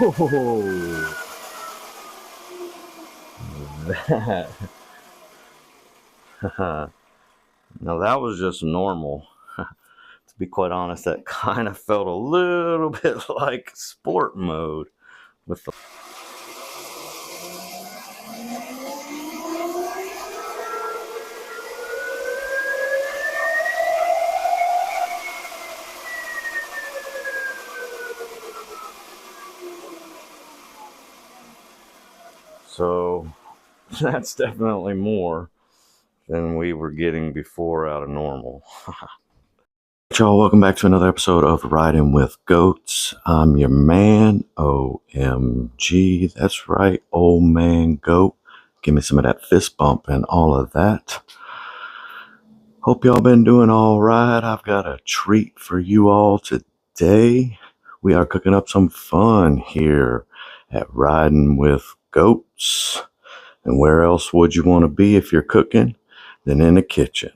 Oh, that. Now that was just normal. To be quite honest, that kind of felt a little bit like sport mode with the. So that's definitely more than we were getting before out of normal. Y'all, welcome back to another episode of Riding with Goats. I'm your man, OMG. That's right, old man goat. Give me some of that fist bump and all of that. Hope y'all been doing all right. I've got a treat for you all today. We are cooking up some fun here at Riding with Goats. And where else would you want to be if you're cooking than in the kitchen?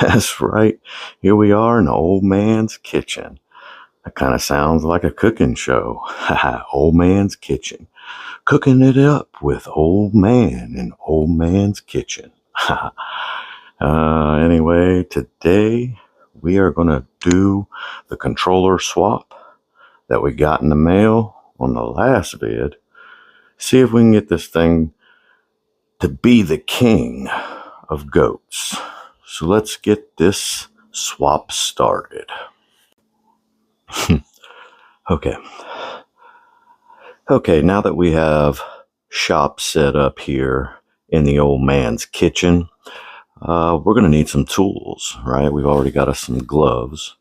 That's right. Here we are in old man's kitchen. That kind of sounds like a cooking show. Old man's kitchen. Cooking it up with old man in old man's kitchen. Anyway, today we are going to do the controller swap that we got in the mail on the last vid. See if we can get this thing to be the king of goats. So let's get this swap started. Okay, now that we have shop set up here in the old man's kitchen, we're going to need some tools, right? We've already got us some gloves.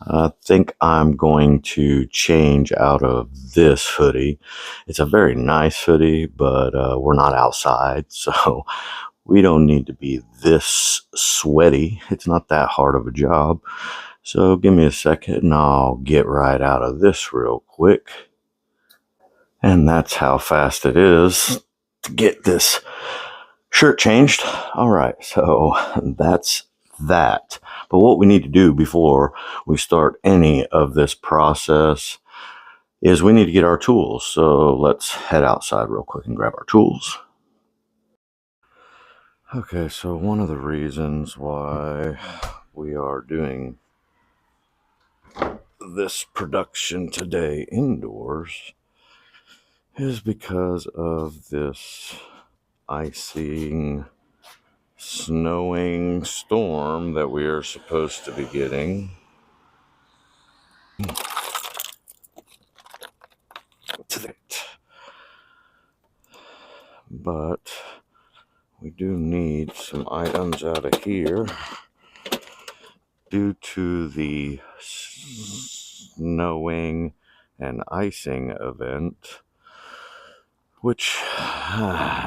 I think I'm going to change out of this hoodie. It's a very nice hoodie, but we're not outside, so we don't need to be this sweaty. It's not that hard of a job. So give me a second and I'll get right out of this real quick. And that's how fast it is to get this shirt changed. All right, so that's that. But what we need to do before we start any of this process is we need to get our tools. So let's head outside real quick and grab our tools. Okay, so one of the reasons why we are doing this production today indoors is because of this icing, snowing storm that we are supposed to be getting. But we do need some items out of here due to the snowing and icing event, which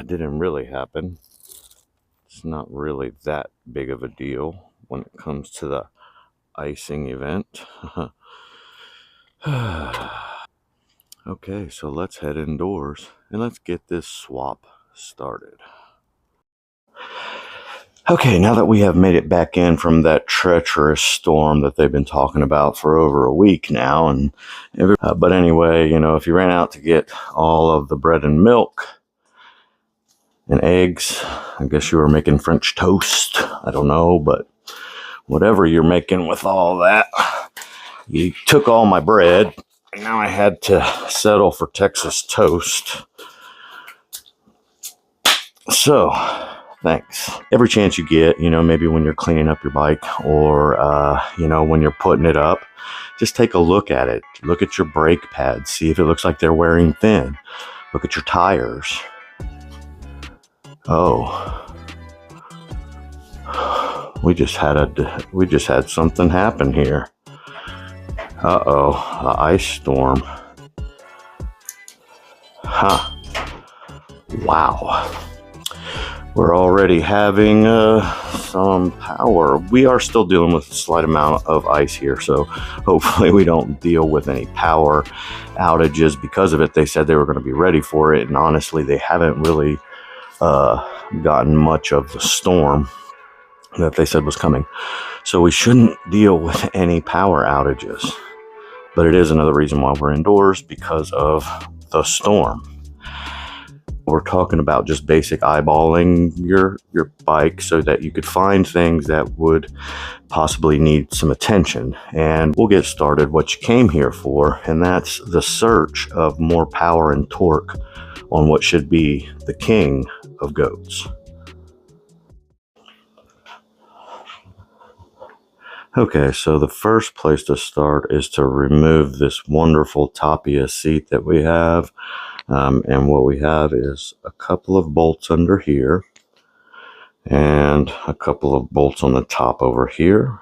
didn't really happen. It's not really that big of a deal when it comes to the icing event. Okay, so let's head indoors and let's get this swap started. Okay, now that we have made it back in from that treacherous storm that they've been talking about for over a week now, but anyway, you know, if you ran out to get all of the bread and milk and eggs, I guess you were making French toast. I don't know, but whatever you're making with all that, you took all my bread, and now I had to settle for Texas toast. So, thanks. Every chance you get, you know, maybe when you're cleaning up your bike or, you know, when you're putting it up, just take a look at it. Look at your brake pads. See if it looks like they're wearing thin. Look at your tires. Oh, we just had something happen here. Uh-oh, the ice storm. Huh. Wow. We're already having some power. We are still dealing with a slight amount of ice here, so hopefully we don't deal with any power outages because of it. They said they were going to be ready for it, and honestly, they haven't really gotten much of the storm that they said was coming. So we shouldn't deal with any power outages. But it is another reason why we're indoors, because of the storm. We're talking about just basic eyeballing your bike so that you could find things that would possibly need some attention. And we'll get started what you came here for, and that's the search of more power and torque on what should be the king of goats. Okay, so the first place to start is to remove this wonderful Tapia seat that we have. And what we have is a couple of bolts under here and a couple of bolts on the top over here.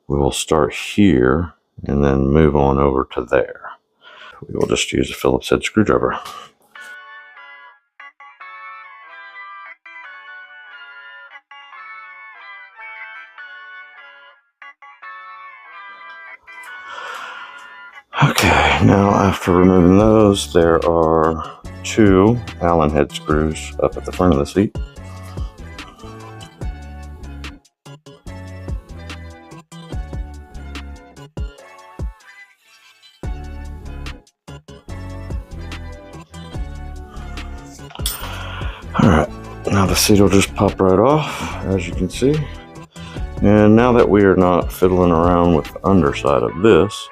We will start here and then move on over to there. We will just use a Phillips head screwdriver. Okay, now after removing those, there are 2 Allen head screws up at the front of the seat. Alright, now the seat will just pop right off, as you can see. And now that we are not fiddling around with the underside of this,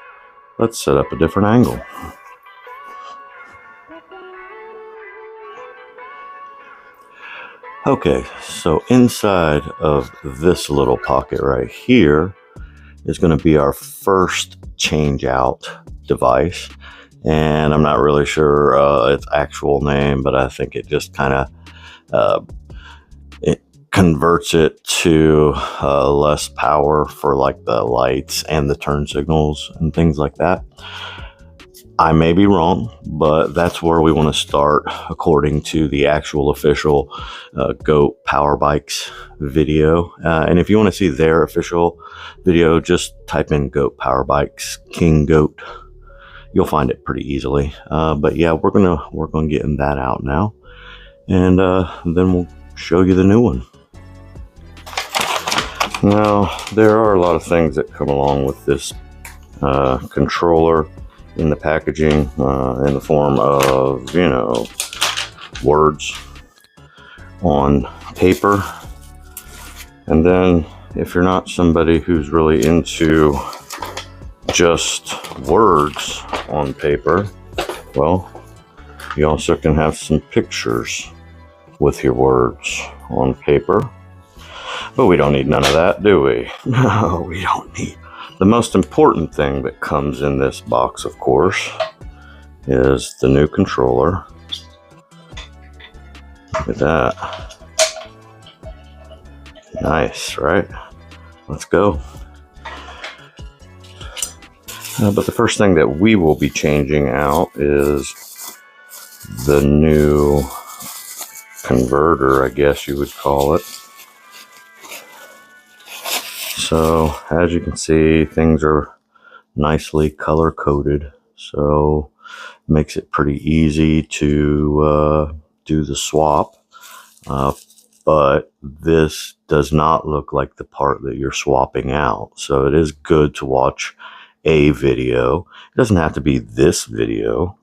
let's set up a different angle. Okay, so inside of this little pocket right here is going to be our first change out device. And I'm not really sure its actual name, but I think it just kind of it converts it to less power for like the lights and the turn signals and things like that. I may be wrong, but that's where we want to start according to the actual official GOAT Power Bikes video. And if you want to see their official video, just type in GOAT Power Bikes King Goat. You'll find it pretty easily. But yeah, we're gonna get in that out now, and then we'll show you the new one. Now, there are a lot of things that come along with this controller in the packaging, in the form of, you know, words on paper. And then if you're not somebody who's really into just words on paper, well, you also can have some pictures with your words on paper. But we don't need none of that, do we? No, we don't need. The most important thing that comes in this box, of course, is the new controller. Look at that. Nice, right? Let's go. But the first thing that we will be changing out is the new converter, I guess you would call it. So as you can see, things are nicely color coded, so it makes it pretty easy to do the swap. But this does not look like the part that you're swapping out, so it is good to watch a video. It doesn't have to be this video.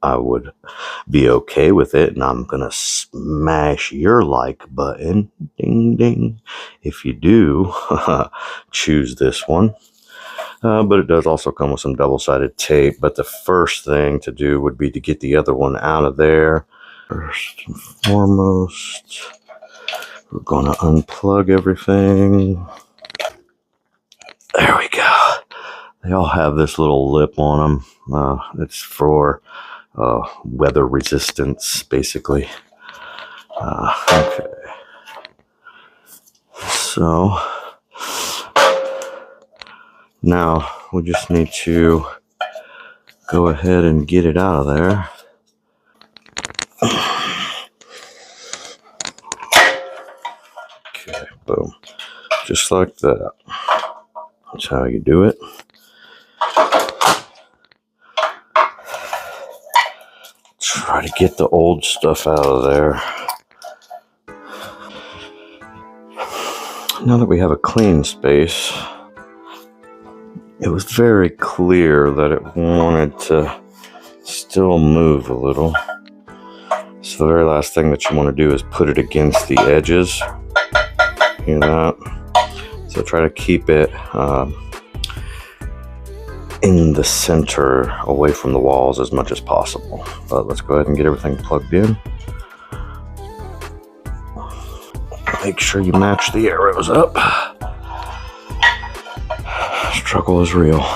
I would be okay with it, and I'm gonna smash your like button, ding ding, if you do choose this one. But it does also come with some double-sided tape. But the first thing to do would be to get the other one out of there. First and foremost, we're gonna unplug everything. There we go. They all have this little lip on them. It's for weather resistance, basically. Okay. So now we just need to go ahead and get it out of there. Okay, boom. Just like that. That's how you do it. Try to get the old stuff out of there. Now that we have a clean space, it was very clear that it wanted to still move a little. So the very last thing that you want to do is put it against the edges. Hear that? So try to keep it in the center, away from the walls as much as possible. But let's go ahead and get everything plugged in. Make sure you match the arrows up. Struggle is real.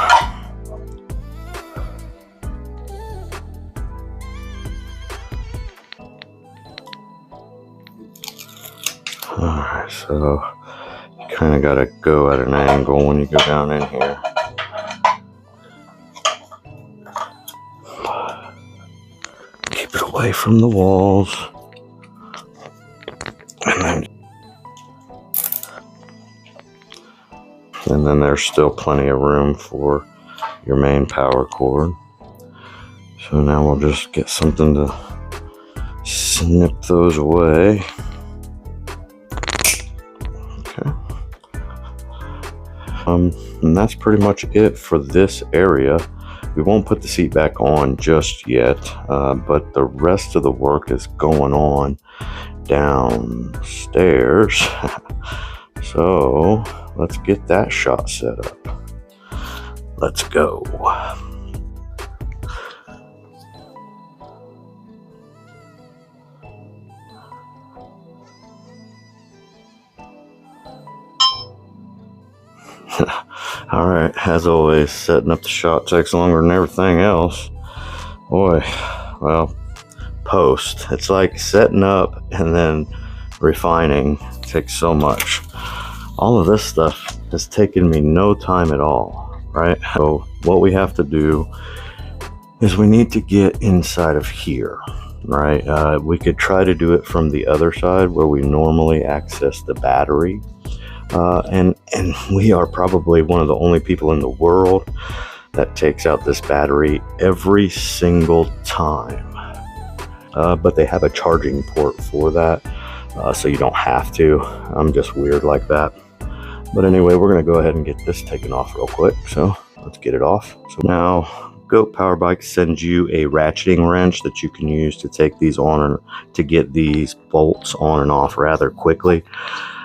Alright, so you kind of got to go at an angle when you go down in here. Keep it away from the walls. And then there's still plenty of room for your main power cord. So now we'll just get something to snip those away. Okay. And that's pretty much it for this area. We won't put the seat back on just yet, but the rest of the work is going on downstairs. So let's get that shot set up. Let's go. All right, as always, setting up the shot takes longer than everything else. Boy, well, post. It's like setting up and then refining takes so much. All of this stuff has taken me no time at all, right? So what we have to do is we need to get inside of here, right? We could try to do it from the other side where we normally access the battery. And we are probably one of the only people in the world that takes out this battery every single time. But they have a charging port for that, so you don't have to. I'm just weird like that. But anyway, we're going to go ahead and get this taken off real quick. So let's get it off. So now Goat Power Bike sends you a ratcheting wrench that you can use to take these on and to get these bolts on and off rather quickly.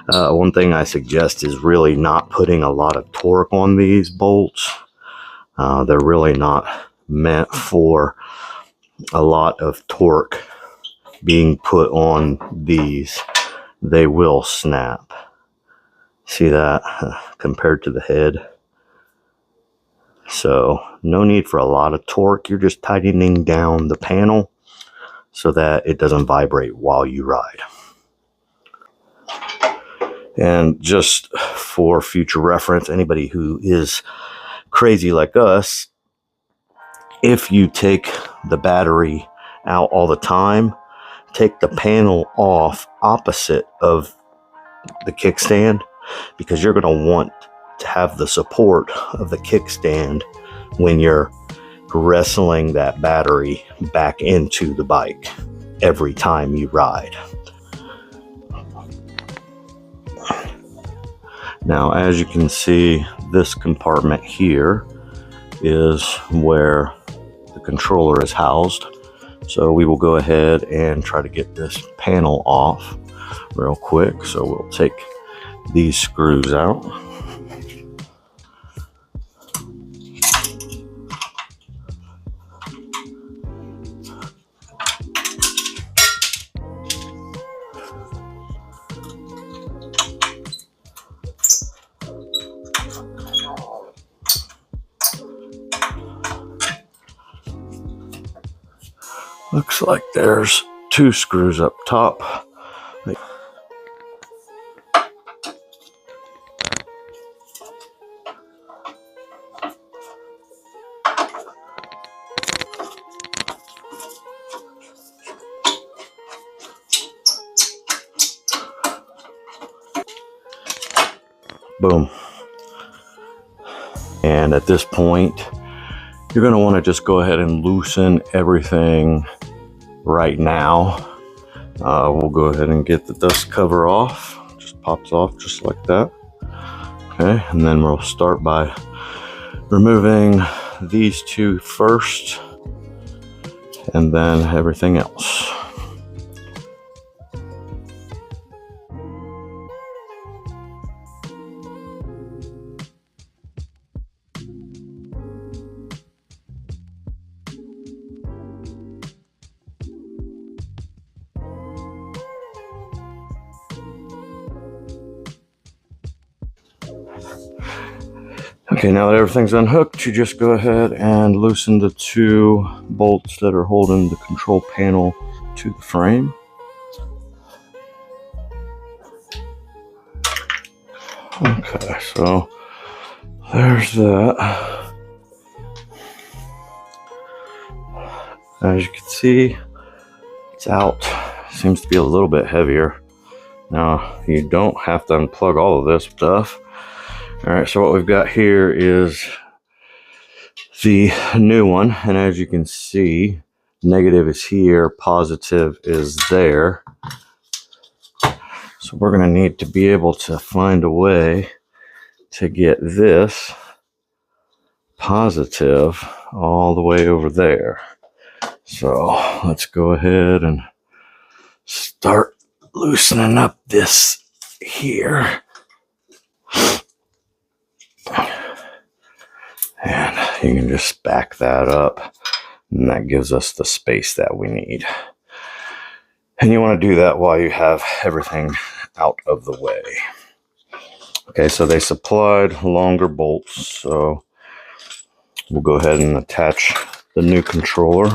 One thing I suggest is really not putting a lot of torque on these bolts. They're really not meant for a lot of torque being put on these. They will snap. See that compared to the head? So no need for a lot of torque. You're just tightening down the panel so that it doesn't vibrate while you ride. And just for future reference, anybody who is crazy like us, if you take the battery out all the time, take the panel off opposite of the kickstand, because you're going to want to have the support of the kickstand when you're wrestling that battery back into the bike every time you ride. Now, as you can see, this compartment here is where the controller is housed. So we will go ahead and try to get this panel off real quick. So we'll take these screws out. Looks like there's 2 screws up top. Boom. And at this point, you're going to want to just go ahead and loosen everything right now. We'll go ahead and get the dust cover off. Just pops off just like that. Okay, and then we'll start by removing these 2 first. and then everything else. Okay, now that everything's unhooked, you just go ahead and loosen the 2 bolts that are holding the control panel to the frame. Okay, so there's that. As you can see, it's out. Seems to be a little bit heavier. Now, you don't have to unplug all of this stuff. All right, so what we've got here is the new one, and as you can see, negative is here, positive is there. So we're going to need to be able to find a way to get this positive all the way over there. So let's go ahead and start loosening up this here. And you can just back that up, and that gives us the space that we need. And you want to do that while you have everything out of the way. Okay, so they supplied longer bolts, so we'll go ahead and attach the new controller.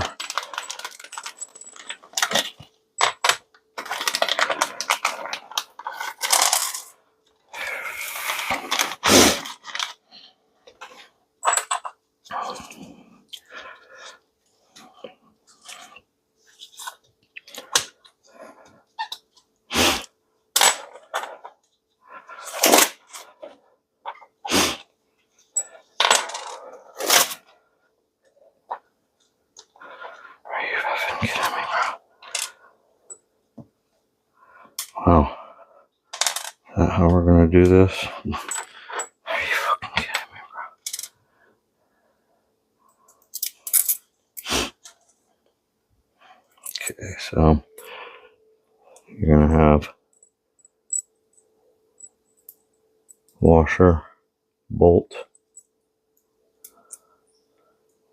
Wow. Is that how we're going to do this? Are you fucking kidding me, bro? Okay, so you're going to have washer, bolt,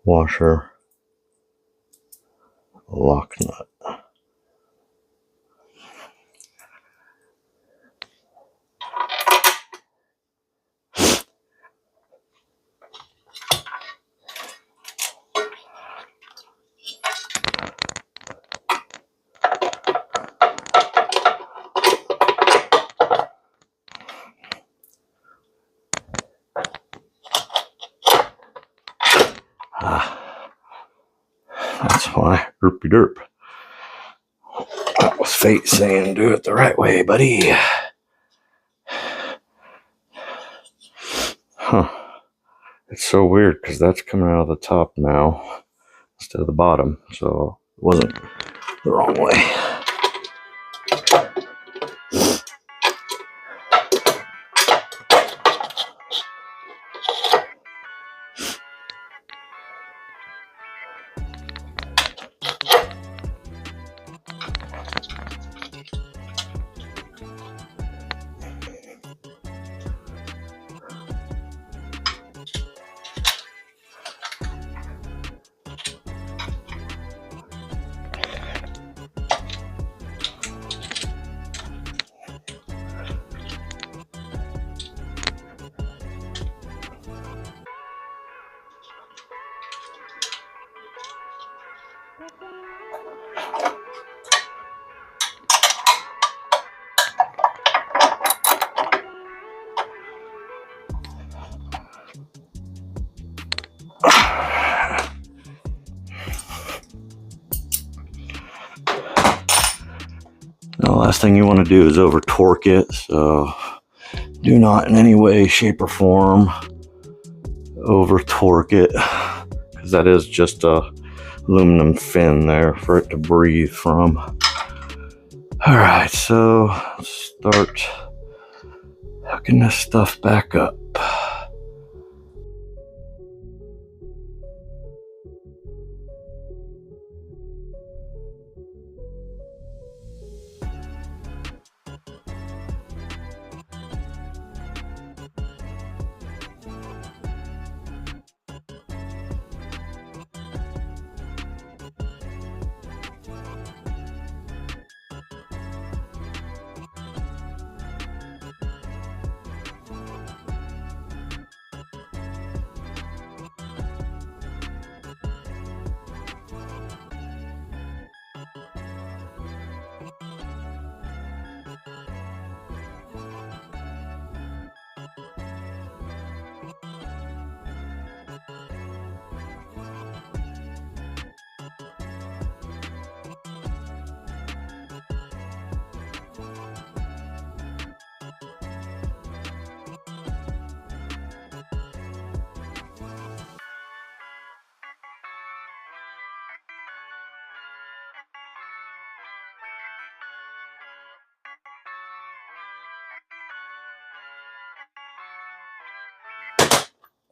washer, lock nut. That's why. Derpy derp. That was fate saying do it the right way, buddy. Huh. It's so weird because that's coming out of the top now instead of the bottom, so it wasn't the wrong way. Now, the last thing you want to do is over torque it, so do not in any way, shape, or form over torque it, because that is just a aluminum fin there for it to breathe from. All right, so let's start hooking this stuff back up.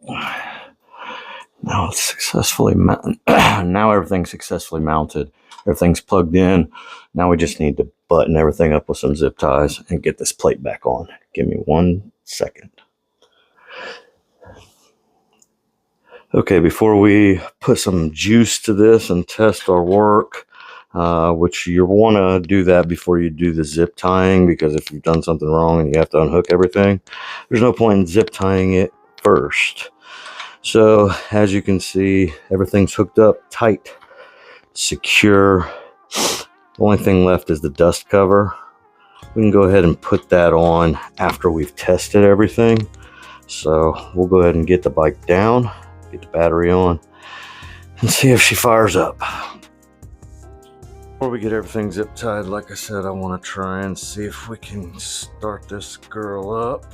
Now it's successfully mounted. Now everything's successfully mounted. Everything's plugged in. Now we just need to button everything up with some zip ties and get this plate back on. Give me 1 second. Okay, before we put some juice to this and test our work, which you want to do that before you do the zip tying, because if you've done something wrong and you have to unhook everything, there's no point in zip tying it first. So as you can see, everything's hooked up tight, secure. The only thing left is the dust cover. We can go ahead and put that on after we've tested everything. So we'll go ahead and get the bike down, get the battery on, and see if she fires up. Before we get everything zip tied, like I said, I want to try and see if we can start this girl up.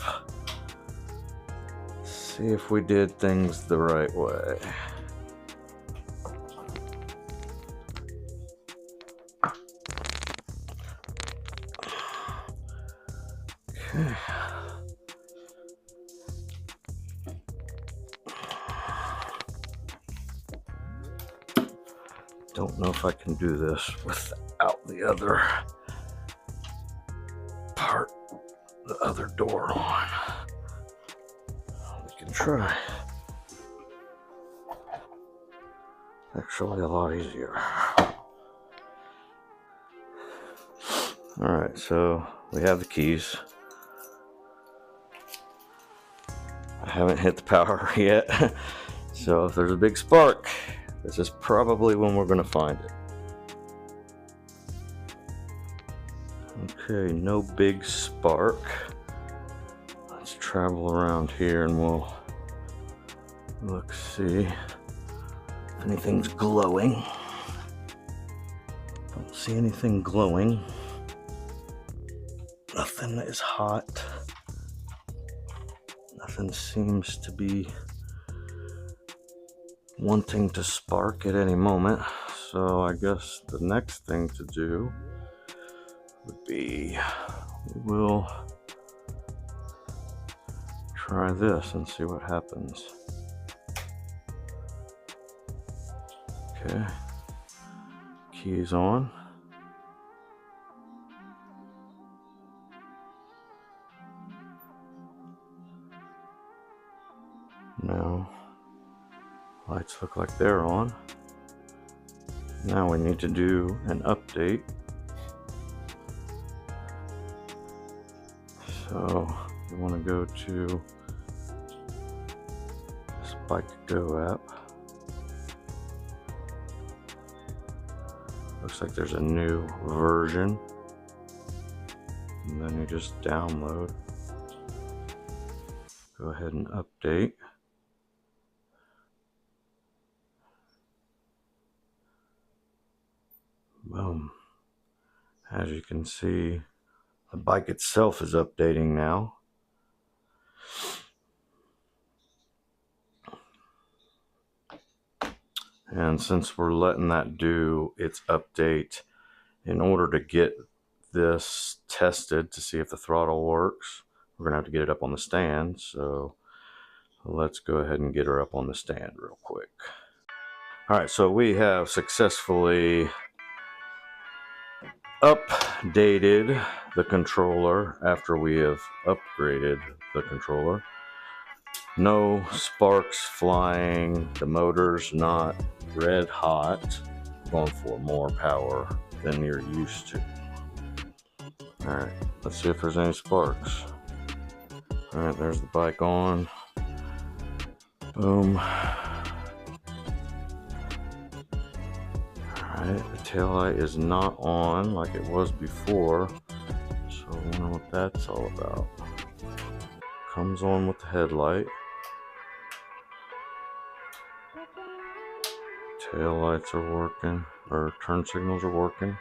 See if we did things the right way. Okay. Don't know if I can do this without the other part, the other door on. We can try. Actually, a lot easier. All right, so we have the keys. I haven't hit the power yet, so if there's a big spark, this is probably when we're going to find it. Okay, no big spark. Let's travel around here and we'll look, see if anything's glowing. Don't see anything glowing. Nothing is hot. Nothing seems to be wanting to spark at any moment. So I guess the next thing to do would be we'll try this and see what happens. Okay, keys on. Now lights look like they're on. Now we need to do an update. So we want to go to this Bike Go app. Looks like there's a new version. And then you just download. Go ahead and update. Boom. As you can see, the bike itself is updating now. And since we're letting that do its update, in order to get this tested to see if the throttle works, we're going to have to get it up on the stand. So let's go ahead and get her up on the stand real quick. All right, so we have successfully updated the controller after we have upgraded the controller. No sparks flying, the motor's not red hot, going for more power than you're used to. All right, let's see if there's any sparks. All right, there's the bike on. Boom. Alright, the taillight is not on like it was before, so I wonder what that's all about. Comes on with the headlight. Taillights are working, or turn signals are working.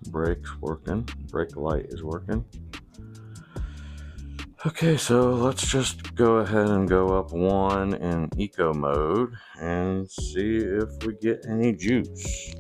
Brakes working, brake light is working. Okay, so let's just go ahead and go up one in eco mode and see if we get any juice.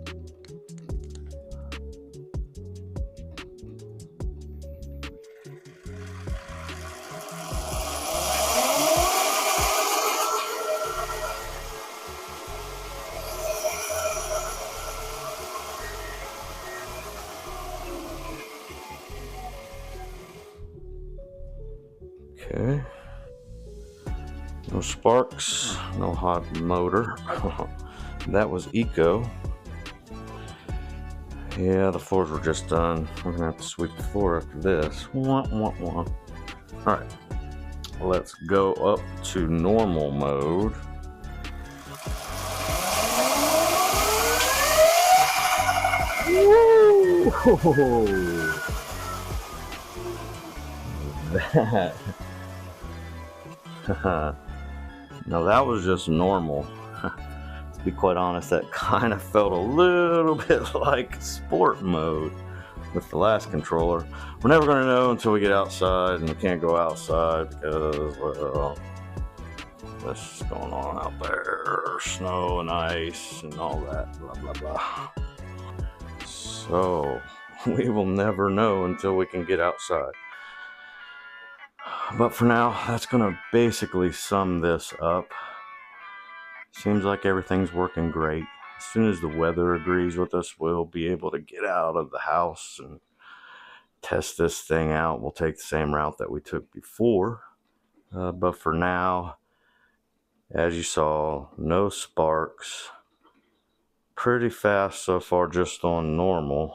No sparks, no hot motor. That was eco. Yeah, the floors were just done. We're gonna have to sweep the floor after this. Wah, wah, wah. All right, let's go up to normal mode. Woo! That. Now that was just normal. To be quite honest, that kind of felt a little bit like sport mode with the last controller. We're never going to know until we get outside, and we can't go outside because, well, this is going on out there. Snow and ice and all that, blah, blah, blah. So, we will never know until we can get outside. But for now, that's going to basically sum this up. Seems like everything's working great. As soon as the weather agrees with us, we'll be able to get out of the house and test this thing out. We'll take the same route that we took before. But for now, as you saw, no sparks. Pretty fast so far just on normal.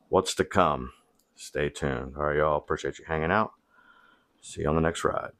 What's to come? Stay tuned. All right, y'all. Appreciate you hanging out. See you on the next ride.